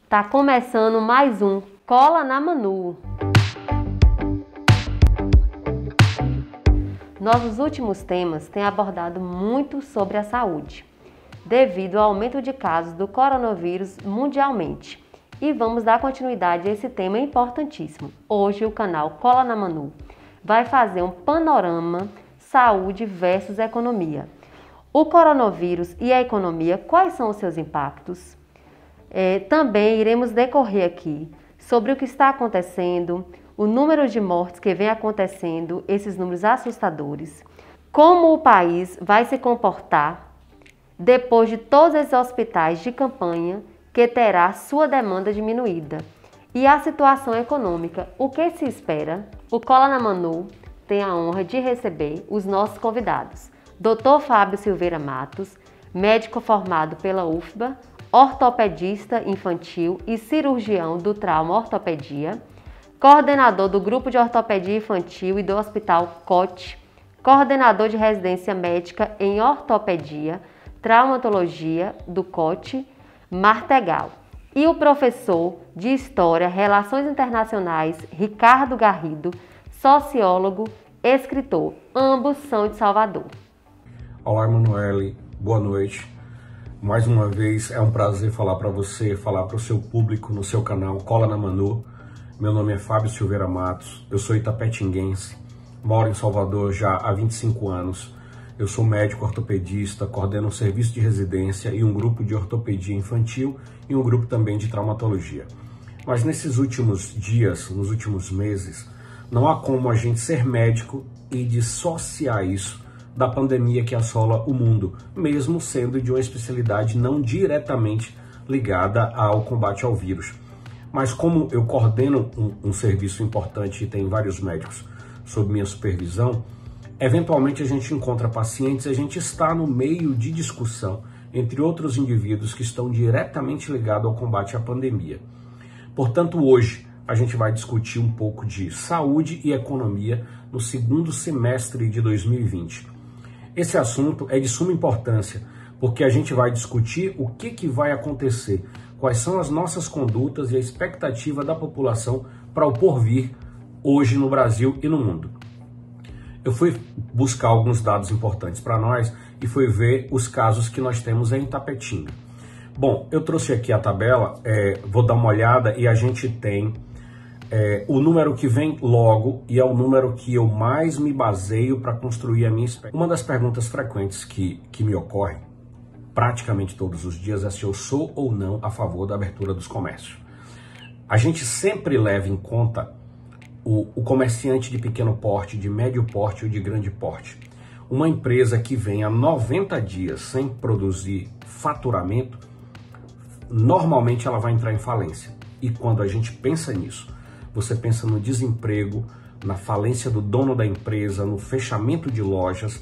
Tá começando mais um Cola na Manu. Nossos últimos temas têm abordado muito sobre a saúde, devido ao aumento de casos do coronavírus mundialmente. E vamos dar continuidade a esse tema importantíssimo. Hoje o canal Cola na Manu vai fazer um panorama saúde versus economia. O coronavírus e a economia, quais são os seus impactos? Também iremos decorrer aqui sobre o que está acontecendo, o número de mortes que vem acontecendo, esses números assustadores, como o país vai se comportar depois de todos esses hospitais de campanha que terá sua demanda diminuída, e a situação econômica, o que se espera. O Cola na Manu tem a honra de receber os nossos convidados, Dr. Fábio Silveira Matos, médico formado pela UFBA, ortopedista infantil e cirurgião do trauma ortopedia, coordenador do Grupo de Ortopedia Infantil e do Hospital COT, coordenador de residência médica em ortopedia, traumatologia do COT, Martegal, e o professor de História, Relações Internacionais, Ricardo Garrido, sociólogo, escritor. Ambos são de Salvador. Olá, Emanuele, boa noite. Mais uma vez é um prazer falar para você, falar para o seu público no seu canal Cola na Manu. Meu nome é Fábio Silveira Matos, eu sou itapetinguense, moro em Salvador já há 25 anos. Eu sou médico ortopedista, coordeno um serviço de residência e um grupo de ortopedia infantil e um grupo também de traumatologia. Mas nesses últimos dias, nos últimos meses, não há como a gente ser médico e dissociar isso da pandemia que assola o mundo, mesmo sendo de uma especialidade não diretamente ligada ao combate ao vírus. Mas como eu coordeno um serviço importante e tem vários médicos sob minha supervisão, eventualmente a gente encontra pacientes e a gente está no meio de discussão entre outros indivíduos que estão diretamente ligados ao combate à pandemia. Portanto, hoje a gente vai discutir um pouco de saúde e economia no segundo semestre de 2020. Esse assunto é de suma importância, porque a gente vai discutir o que vai acontecer, quais são as nossas condutas e a expectativa da população para o porvir hoje no Brasil e no mundo. Eu fui buscar alguns dados importantes para nós e fui ver os casos que nós temos em Itapetinga. Bom, eu trouxe aqui a tabela, vou dar uma olhada e a gente tem o número que vem logo e é o número que eu mais me baseio para construir a minha expectativa. Uma das perguntas frequentes que me ocorre praticamente todos os dias é se eu sou ou não a favor da abertura dos comércios. A gente sempre leva em conta o comerciante de pequeno porte, de médio porte ou de grande porte. Uma empresa que vem há 90 dias sem produzir faturamento, normalmente ela vai entrar em falência. E quando a gente pensa nisso, você pensa no desemprego, na falência do dono da empresa, no fechamento de lojas.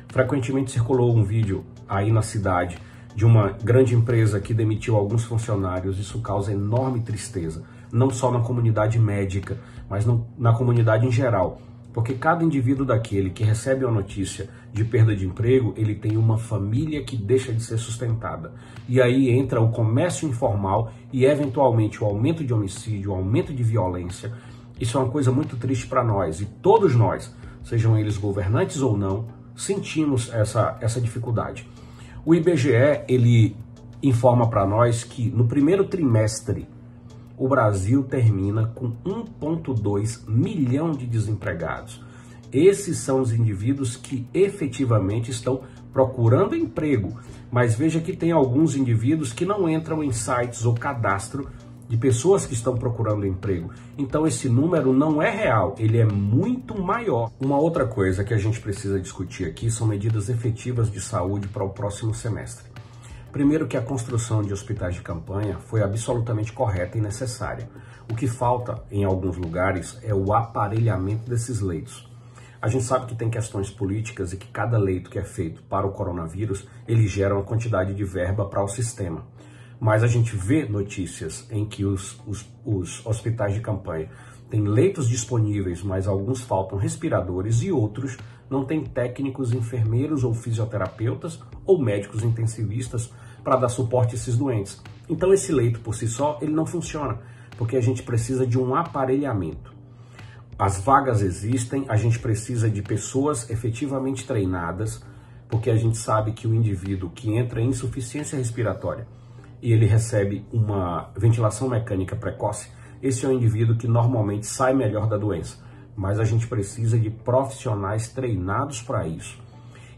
Frequentemente circulou um vídeo aí na cidade de uma grande empresa que demitiu alguns funcionários. Isso causa enorme tristeza, não só na comunidade médica, mas na comunidade em geral. Porque cada indivíduo daquele que recebe a notícia de perda de emprego, ele tem uma família que deixa de ser sustentada. E aí entra o comércio informal e, eventualmente, o aumento de homicídio, o aumento de violência. Isso é uma coisa muito triste para nós. E todos nós, sejam eles governantes ou não, sentimos essa dificuldade. O IBGE, ele informa para nós que no primeiro trimestre, o Brasil termina com 1,2 milhão de desempregados. Esses são os indivíduos que efetivamente estão procurando emprego, mas veja que tem alguns indivíduos que não entram em sites ou cadastro de pessoas que estão procurando emprego. Então esse número não é real, ele é muito maior. Uma outra coisa que a gente precisa discutir aqui são medidas efetivas de saúde para o próximo semestre. Primeiro, que a construção de hospitais de campanha foi absolutamente correta e necessária. O que falta em alguns lugares é o aparelhamento desses leitos. A gente sabe que tem questões políticas e que cada leito que é feito para o coronavírus, ele gera uma quantidade de verba para o sistema. Mas a gente vê notícias em que os hospitais de campanha têm leitos disponíveis, mas alguns faltam respiradores e outros não têm técnicos, enfermeiros ou fisioterapeutas ou médicos intensivistas para dar suporte a esses doentes. Então esse leito por si só, ele não funciona, porque a gente precisa de um aparelhamento. As vagas existem, a gente precisa de pessoas efetivamente treinadas, porque a gente sabe que o indivíduo que entra em insuficiência respiratória e ele recebe uma ventilação mecânica precoce, esse é um indivíduo que normalmente sai melhor da doença. Mas a gente precisa de profissionais treinados para isso.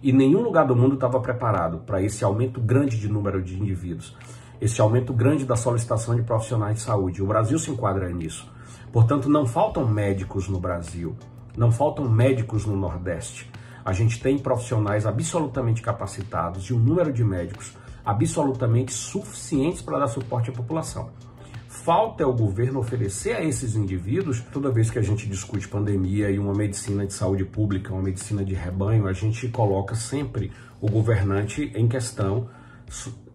E nenhum lugar do mundo estava preparado para esse aumento grande de número de indivíduos, esse aumento grande da solicitação de profissionais de saúde. O Brasil se enquadra nisso. Portanto, não faltam médicos no Brasil, não faltam médicos no Nordeste. A gente tem profissionais absolutamente capacitados e um número de médicos absolutamente suficientes para dar suporte à população. Falta é o governo oferecer a esses indivíduos, toda vez que a gente discute pandemia e uma medicina de saúde pública, uma medicina de rebanho, a gente coloca sempre o governante em questão,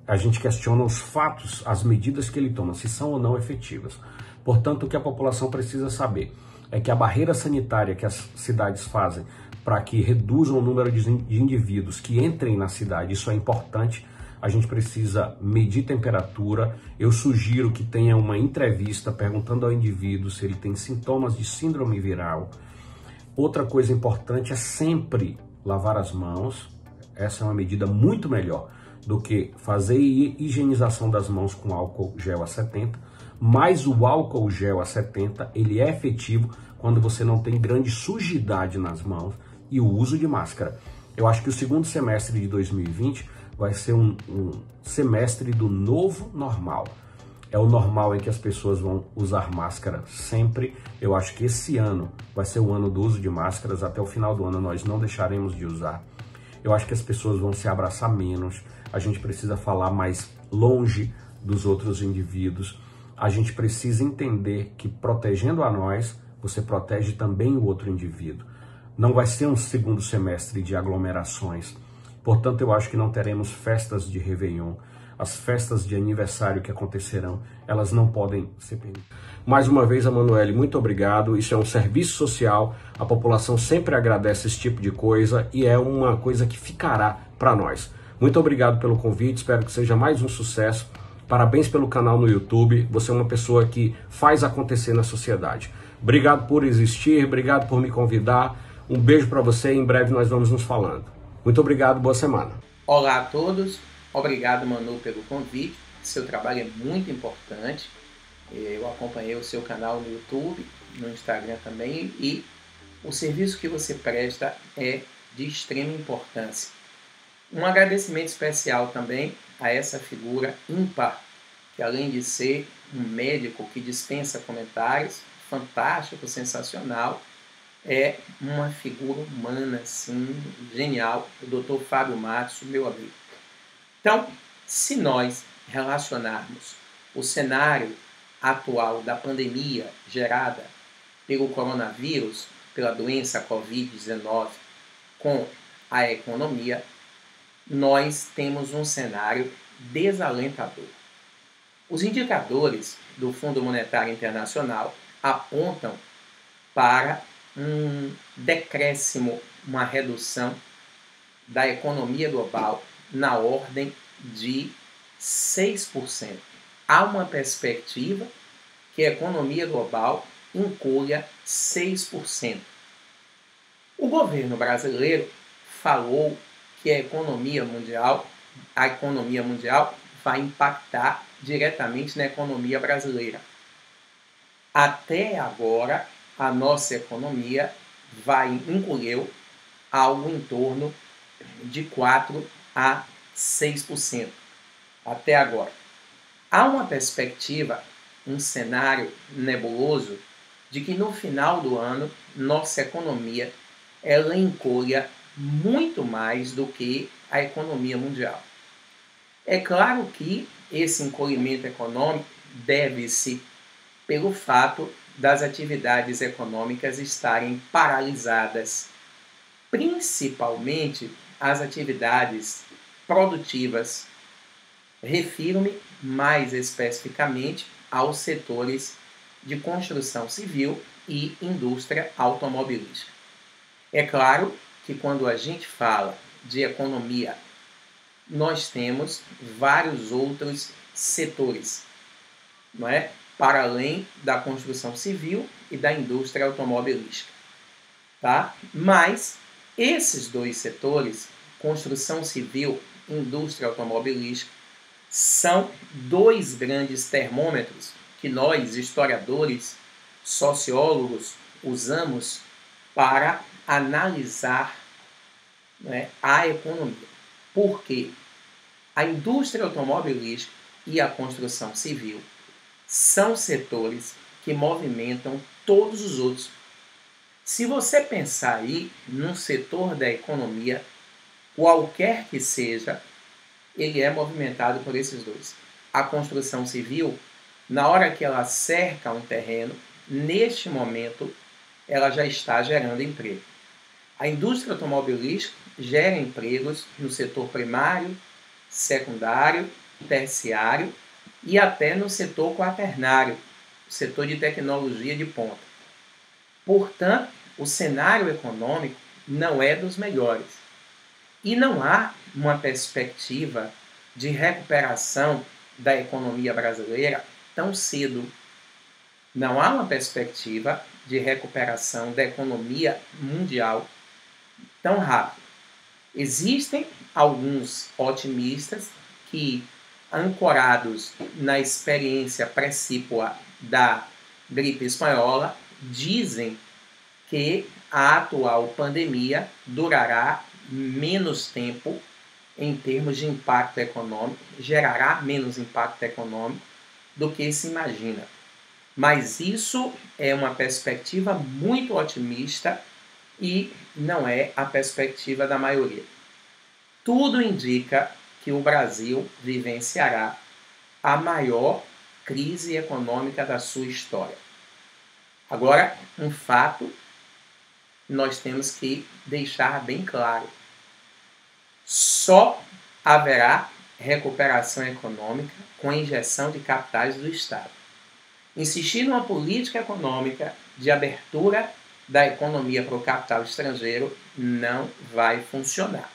a gente questiona os fatos, as medidas que ele toma, se são ou não efetivas. Portanto, o que a população precisa saber é que a barreira sanitária que as cidades fazem para que reduzam o número de indivíduos que entrem na cidade, isso é importante. A gente precisa medir temperatura. Eu sugiro que tenha uma entrevista perguntando ao indivíduo se ele tem sintomas de síndrome viral. Outra coisa importante é sempre lavar as mãos. Essa é uma medida muito melhor do que fazer higienização das mãos com álcool gel a 70. Mas o álcool gel a 70, ele é efetivo quando você não tem grande sujidade nas mãos e o uso de máscara. Eu acho que o segundo semestre de 2020 vai ser um semestre do novo normal. É o normal em que as pessoas vão usar máscara sempre. Eu acho que esse ano vai ser o ano do uso de máscaras. Até o final do ano nós não deixaremos de usar. Eu acho que as pessoas vão se abraçar menos. A gente precisa falar mais longe dos outros indivíduos. A gente precisa entender que protegendo a nós, você protege também o outro indivíduo. Não vai ser um segundo semestre de aglomerações. Portanto, eu acho que não teremos festas de Réveillon. As festas de aniversário que acontecerão, elas não podem ser permitidas. Mais uma vez, Emanuele, muito obrigado. Isso é um serviço social. A população sempre agradece esse tipo de coisa e é uma coisa que ficará para nós. Muito obrigado pelo convite. Espero que seja mais um sucesso. Parabéns pelo canal no YouTube. Você é uma pessoa que faz acontecer na sociedade. Obrigado por existir. Obrigado por me convidar. Um beijo para você e em breve nós vamos nos falando. Muito obrigado, boa semana. Olá a todos, obrigado Manu pelo convite, seu trabalho é muito importante, eu acompanhei o seu canal no YouTube, no Instagram também, e o serviço que você presta é de extrema importância. Um agradecimento especial também a essa figura ímpar, que além de ser um médico que dispensa comentários, fantástico, sensacional, é uma figura humana, assim, genial, o Dr. Fábio Matos, meu amigo. Então, se nós relacionarmos o cenário atual da pandemia gerada pelo coronavírus, pela doença Covid-19, com a economia, nós temos um cenário desalentador. Os indicadores do Fundo Monetário Internacional apontam para um decréscimo, uma redução da economia global na ordem de 6%. Há uma perspectiva que a economia global encolha 6%. O governo brasileiro falou que a economia mundial vai impactar diretamente na economia brasileira. Até agora, a nossa economia encolheu algo em torno de 4 a 6%. Até agora. Há uma perspectiva, um cenário nebuloso, de que no final do ano, nossa economia ela encolha muito mais do que a economia mundial. É claro que esse encolhimento econômico deve-se pelo fato das atividades econômicas estarem paralisadas, principalmente as atividades produtivas. Refiro-me mais especificamente aos setores de construção civil e indústria automobilística. É claro que quando a gente fala de economia, nós temos vários outros setores, não é? Para além da construção civil e da indústria automobilística. Tá? Mas esses dois setores, construção civil e indústria automobilística, são dois grandes termômetros que nós, historiadores, sociólogos, usamos para analisar, né, a economia. Por quê? A indústria automobilística e a construção civil são setores que movimentam todos os outros. Se você pensar aí num setor da economia, qualquer que seja, ele é movimentado por esses dois. A construção civil, na hora que ela cerca um terreno, neste momento, ela já está gerando emprego. A indústria automobilística gera empregos no setor primário, secundário, terciário e até no setor quaternário, setor de tecnologia de ponta. Portanto, o cenário econômico não é dos melhores. E não há uma perspectiva de recuperação da economia brasileira tão cedo. Não há uma perspectiva de recuperação da economia mundial tão rápido. Existem alguns otimistas que, ancorados na experiência precípua da gripe espanhola, dizem que a atual pandemia durará menos tempo em termos de impacto econômico, gerará menos impacto econômico do que se imagina. Mas isso é uma perspectiva muito otimista e não é a perspectiva da maioria. Tudo indica que o Brasil vivenciará a maior crise econômica da sua história. Agora, um fato nós temos que deixar bem claro. Só haverá recuperação econômica com a injeção de capitais do Estado. Insistir numa política econômica de abertura da economia para o capital estrangeiro não vai funcionar.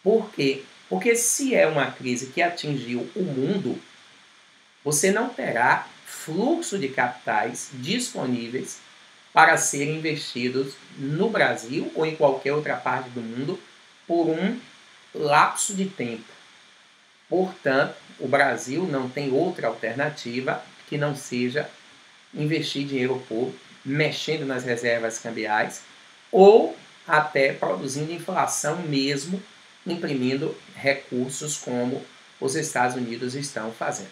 Por quê? Porque se é uma crise que atingiu o mundo, você não terá fluxo de capitais disponíveis para serem investidos no Brasil ou em qualquer outra parte do mundo por um lapso de tempo. Portanto, o Brasil não tem outra alternativa que não seja investir dinheiro público, mexendo nas reservas cambiais ou até produzindo inflação mesmo, imprimindo recursos como os Estados Unidos estão fazendo.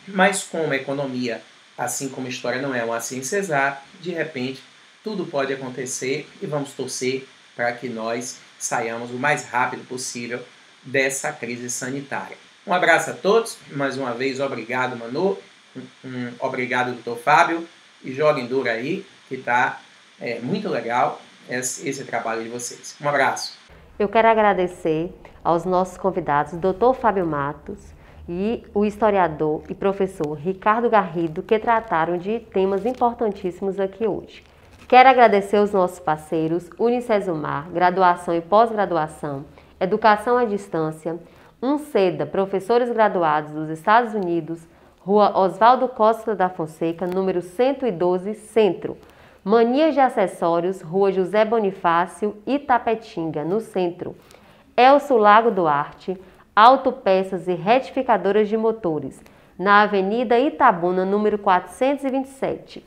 Mas como a economia, assim como a história não é uma ciência exata, de repente tudo pode acontecer e vamos torcer para que nós saiamos o mais rápido possível dessa crise sanitária. Um abraço a todos, mais uma vez obrigado Manu, obrigado doutor Fábio, e joguem duro aí, que está muito legal esse trabalho de vocês. Um abraço. Eu quero agradecer aos nossos convidados, Dr. Fábio Matos e o historiador e professor Ricardo Garrido, que trataram de temas importantíssimos aqui hoje. Quero agradecer aos nossos parceiros Unicesumar, graduação e pós-graduação, educação à distância, Unceda, professores graduados dos Estados Unidos, Rua Oswaldo Costa da Fonseca, número 112, Centro. Manias de Acessórios, Rua José Bonifácio, Itapetinga, no Centro. Elcio Lago Duarte, Autopeças e Retificadoras de Motores, na Avenida Itabuna, número 427.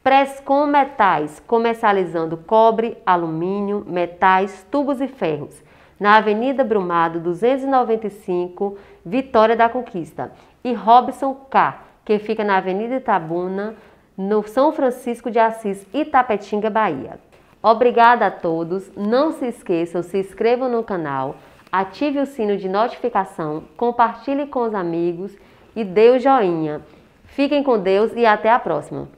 Prescom Metais, comercializando cobre, alumínio, metais, tubos e ferros, na Avenida Brumado, 295, Vitória da Conquista. E Robson K, que fica na Avenida Itabuna, no São Francisco de Assis, Itapetinga, Bahia. Obrigada a todos, não se esqueçam, se inscrevam no canal, ative o sino de notificação, compartilhe com os amigos e dê o joinha. Fiquem com Deus e até a próxima!